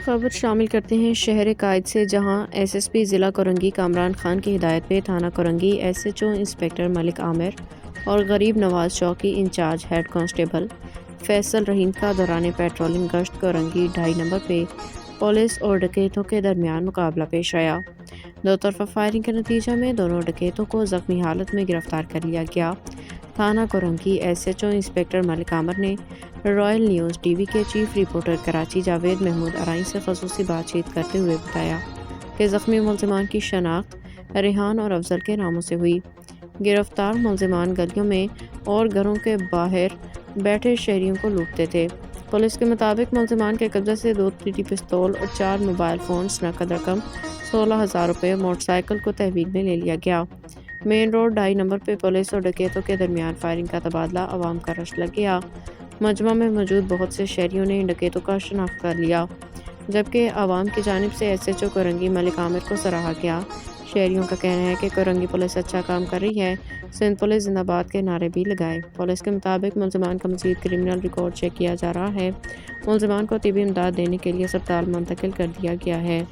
خبر شامل کرتے ہیں شہر قائد سے، جہاں ایس ایس پی ضلع کورنگی کامران خان کی ہدایت پہ تھانہ Korangi S H O inspector Malik Aamir اور غریب نواز چوکی incharge head constable Faisal Rahim کا دوران پیٹرولنگ گشت کورنگی 2.5 نمبر پہ پولیس اور ڈکیتوں کے درمیان مقابلہ پیش آیا۔ دو طرفہ فائرنگ کے نتیجہ میں دونوں ڈکیتوں کو زخمی حالت میں گرفتار کر لیا گیا۔ تھانہ Korangi S H O inspector Malik Aamir نے رائل نیوز ٹی وی کے چیف رپورٹر کراچی جاوید محمود ارائیں سے خصوصی بات چیت کرتے ہوئے بتایا کہ زخمی ملزمان کی شناخت ریحان اور افضل کے ناموں سے ہوئی۔ گرفتار ملزمان گلیوں میں اور گھروں کے باہر بیٹھے شہریوں کو لوٹتے تھے۔ پولیس کے مطابق ملزمان کے قبضے سے 2 3 پستول اور 4 موبائل فونز، نقد رقم 16,000 روپے موٹر سائیکل کو تحویل میں لے لیا گیا۔ مین روڈ 2.5 نمبر پہ پولیس اور ڈکیتوں کے درمیان فائرنگ کا تبادلہ، عوام کا رش لگ گیا۔ مجمع میں موجود بہت سے شہریوں نے ان ڈکیتوں کا شناخت کر لیا، جبکہ عوام کی جانب سے ایس ایچ او کورنگی ملک عامر کو سراہا گیا۔ شہریوں کا کہنا ہے کہ کورنگی پولیس اچھا کام کر رہی ہے، سندھ پولیس زندہ باد کے نعرے بھی لگائے۔ پولیس کے مطابق ملزمان کا مزید کرمنل ریکارڈ چیک کیا جا رہا ہے۔ ملزمان کو طبی امداد دینے کے لیے اسپتال منتقل کر دیا گیا ہے۔